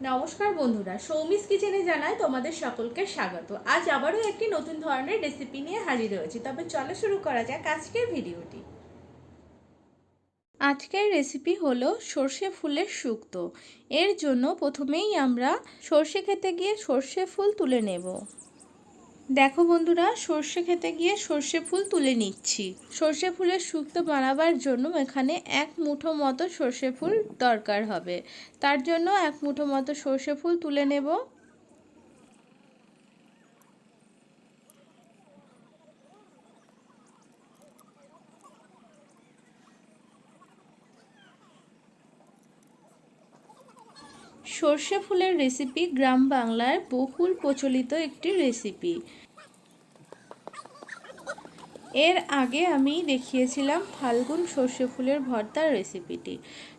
নমস্কার বন্ধুরা, সৌমিস কিচেনে জানাই তোমাদের সকলকে স্বাগত। আজ আবারও একটি নতুন ধরনের রেসিপি নিয়ে হাজির হয়েছি। তবে চলো শুরু করা যাক আজকের ভিডিওটি। আজকের রেসিপি হলো সর্ষে ফুলের শুক্তো। এর জন্য প্রথমেই আমরা সর্ষে খেতে গিয়ে সর্ষে ফুল তুলে নেব। দেখো বন্ধুরা, সর্ষে খেতে গিয়ে সর্ষে ফুল তুলে নিচ্ছি। সর্ষে ফুলের শুক্তো বানাবার জন্য এখানে 1 মুঠো মতো সর্ষে ফুল দরকার হবে। তার জন্য 1 মুঠো মতো সর্ষে ফুল তুলে নেব। সর্ষে ফুলের রেসিপি গ্রাম বাংলার বহুল প্রচলিত একটি রেসিপি। এর আগে আমি দেখিয়েছিলাম ফাল্গুন সর্ষে ফুলের ভর্তার রেসিপিটি।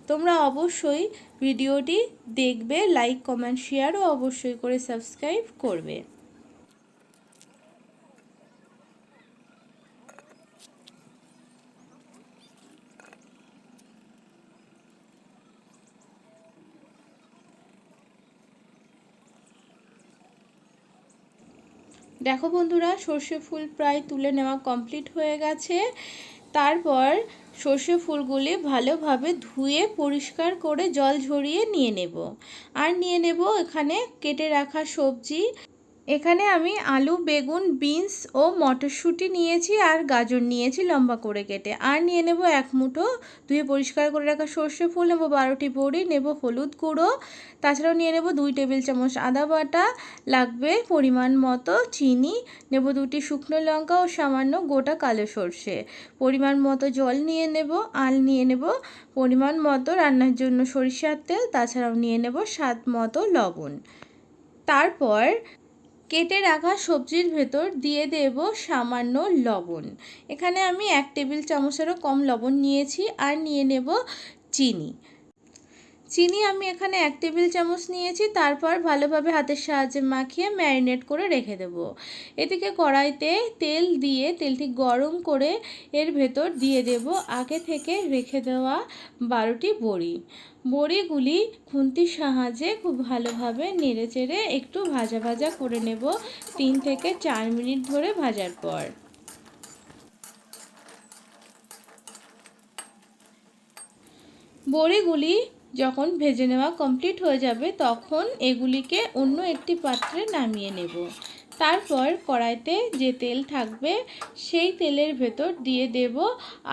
তোমরা অবশ্যই ভিডিওটি দেখবে, লাইক কমেন্ট শেয়ারও অবশ্যই করে সাবস্ক্রাইব করবে। দেখো বন্ধুরা, সর্ষে ফুল প্রায় তুলে নেওয়া কমপ্লিট হয়ে গেছে। তারপর সর্ষে ফুলগুলি ভালোভাবে ধুয়ে পরিষ্কার করে জল ঝরিয়ে নিয়ে নেব। আর নিয়ে নেব এখানে কেটে রাখা সবজি। এখানে আমি আলু, বেগুন, বিনস ও মটরশুঁটি নিয়েছি, আর গাজর নিয়েছি লম্বা করে কেটে। আর নিয়ে নেব 1 মুঠো ধুয়ে পরিষ্কার করে রাখা সর্ষে ফুল, নেব 12টি বড়ি, নেব হলুদ গুঁড়ো, তাছাড়াও নিয়ে নেব 2 টেবিল চামচ আদা বাটা, লাগবে পরিমাণ মতো চিনি, নেব 2টি শুকনো লঙ্কা ও সামান্য গোটা কালো সর্ষে, পরিমাণ মতো জল নিয়ে নেব, আর নিয়ে নেব পরিমাণ মতো রান্নার জন্য সরিষার তেল, তাছাড়াও নিয়ে নেব স্বাদ মতো লবণ। তারপর কেটে রাখা সবজির ভেতর দিয়ে দেব সামান্য লবণ। এখানে আমি 1 টেবিল চামচেরও কম লবণ নিয়েছি। আর নিয়ে নেব চিনি। চিনি আমি এখানে 1 টেবিল চামচ নিয়েছি। তারপর ভালোভাবে হাতের সাহায্যে মাখিয়ে ম্যারিনেট করে রেখে দেব। এদিকে কড়াইতে তেল দিয়ে তেলটি গরম করে এর ভেতর দিয়ে দেব আগে থেকে রেখে দেওয়া 12টি বড়ি। বড়িগুলি খুন্তির সাহায্যে খুব ভালোভাবে নেড়েচেড়ে একটু ভাজা ভাজা করে নেব 3 থেকে 4 মিনিট ধরে ভাজার পর। বড়িগুলি যখন ভেজে নেওয়া কমপ্লিট হয়ে যাবে তখন এগুলিকে অন্য একটি পাত্রে নামিয়ে নেব। তারপর কড়াইতে যে তেল থাকবে সেই তেলের ভেতর দিয়ে দেব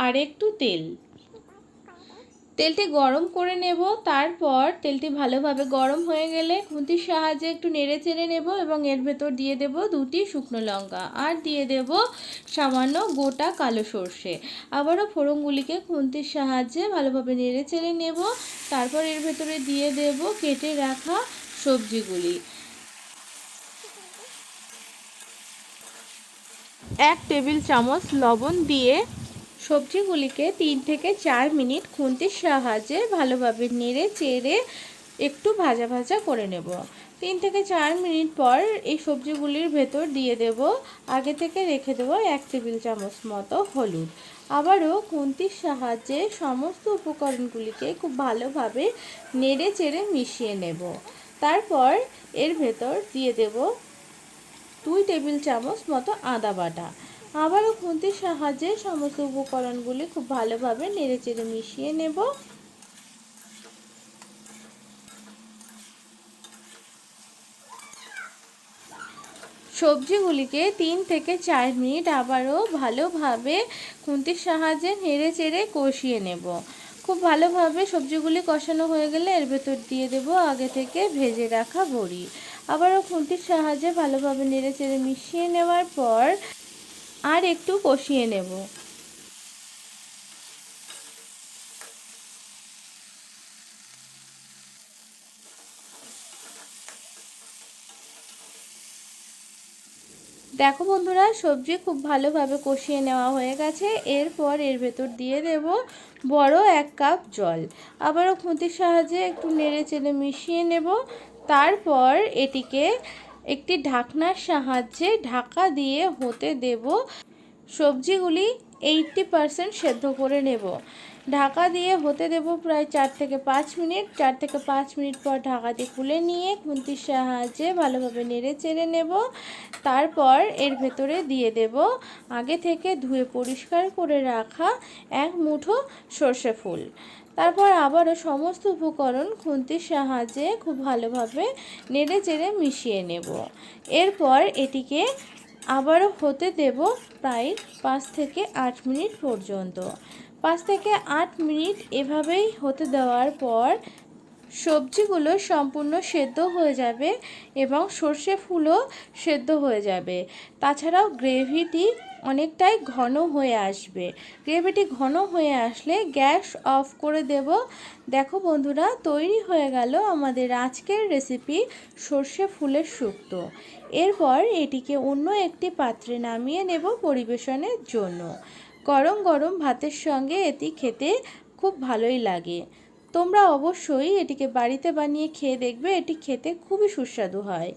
আর একটু তেল। তেলটি গরম করে নেব। তারপর তেলটি ভালোভাবে গরম হয়ে গেলে খুন্তির সাহায্যে একটু নেড়ে চেড়ে নেব এবং এর ভেতর দিয়ে দেব 2টি শুকনো লঙ্কা, আর দিয়ে দেব সামান্য গোটা কালো সর্ষে। আবারও ফোড়নগুলিকে খুন্তির সাহায্যে ভালোভাবে নেড়ে চেড়ে নেব। তারপর এর ভেতরে দিয়ে দেব কেটে রাখা সবজিগুলি। 1 টেবিল চামচ লবণ দিয়ে সবজিগুলিকে 3 থেকে 4 মিনিট খুন্তির সাহায্যে ভালোভাবে নেড়ে চেড়ে একটু ভাজা ভাজা করে নেব। 3 থেকে 4 মিনিট পর এই সবজিগুলির ভেতর দিয়ে দেব আগে থেকে রেখে দেব 1 টেবিল চামচ মতো হলুদ। আবারও খুন্তির সাহায্যে সমস্ত উপকরণগুলিকে খুব ভালোভাবে নেড়ে চেড়ে মিশিয়ে নেব। তারপর এর ভেতর দিয়ে দেব 2 টেবিল চামচ মতো আদা বাটা। আবারও খুন্তির সাহায্যে সমস্ত উপকরণগুলি খুব ভালোভাবে নেড়েচেড়ে মিশিয়ে নেব। সবজিগুলিকে 3 থেকে 4 মিনিট আবারও ভালোভাবে খুন্তির সাহায্যে নেড়েচেড়ে কষিয়ে নেব। খুব ভালোভাবে সবজিগুলি কষানো হয়ে গেলে এর ভেতর দিয়ে দেব আগে থেকে ভেজে রাখা বড়ি। আবারও খুন্তির সাহায্যে ভালোভাবে নেড়েচেড়ে মিশিয়ে নেওয়ার পর আর একটু কষিয়ে নেব। দেখো বন্ধুরা, সবজি খুব ভালোভাবে কষিয়ে নেওয়া হয়ে গেছে। এরপর এর ভেতর দিয়ে দেব বড় 1 কাপ জল। আবারও খুন্তির সাহায্যে একটু নেড়ে চেড়ে মিশিয়ে নেব। তারপর এটিকে একটি ঢাকনার সাহায্যে ঢাকা দিয়ে হতে দেব। সবজিগুলি 80% সেদ্ধ করে নেব। ঢাকা দিয়ে হতে দেব প্রায় 4 থেকে 5 মিনিট। 4 থেকে 5 মিনিট পর ঢাকা দিয়ে খুলে নিয়ে খুন্তির সাহায্যে ভালোভাবে নেড়ে চেড়ে নেব। তারপর এর ভেতরে দিয়ে দেব আগে থেকে ধুয়ে পরিষ্কার করে রাখা 1 মুঠো সর্ষে ফুল। তারপর আবারও সমস্ত উপকরণ খুন্তির সাহায্যে খুব ভালোভাবে নেড়ে চেড়ে মিশিয়ে নেব। এরপর এটিকে আবারও হতে দেব প্রায় 5 থেকে 8 মিনিট পর্যন্ত। 5 থেকে 8 মিনিট এভাবেই হতে দেওয়ার পর সবজিগুলো সম্পূর্ণ সেদ্ধ হয়ে যাবে এবং সর্ষে ফুলও সেদ্ধ হয়ে যাবে। তাছাড়াও গ্রেভিটি অনেকটাই ঘন হয়ে আসবে। গ্রেভিটি ঘন হয়ে আসলে গ্যাস অফ করে দেব। দেখো বন্ধুরা, তৈরি হয়ে গেল আমাদের আজকের রেসিপি সর্ষে ফুলের শুক্তো। এরপর এটিকে অন্য একটি পাত্রে নামিয়ে নেব পরিবেশনের জন্য। গরম গরম ভাতের সঙ্গে এটি খেতে খুব ভালোই লাগে। তোমরা অবশ্যই এটিকে বাড়িতে বানিয়ে খেয়ে দেখবে, এটি খেতে খুবই সুস্বাদু হয়।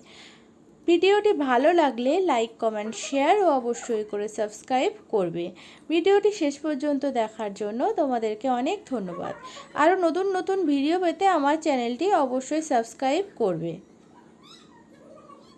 ভিডিওটি ভালো লাগলে লাইক, কমেন্ট, শেয়ার ও অবশ্যই করে সাবস্ক্রাইব করবে। ভিডিওটি শেষ পর্যন্ত দেখার জন্য তোমাদেরকে অনেক ধন্যবাদ। আরও নতুন নতুন ভিডিও পেতে আমার চ্যানেলটি অবশ্যই সাবস্ক্রাইব করবে।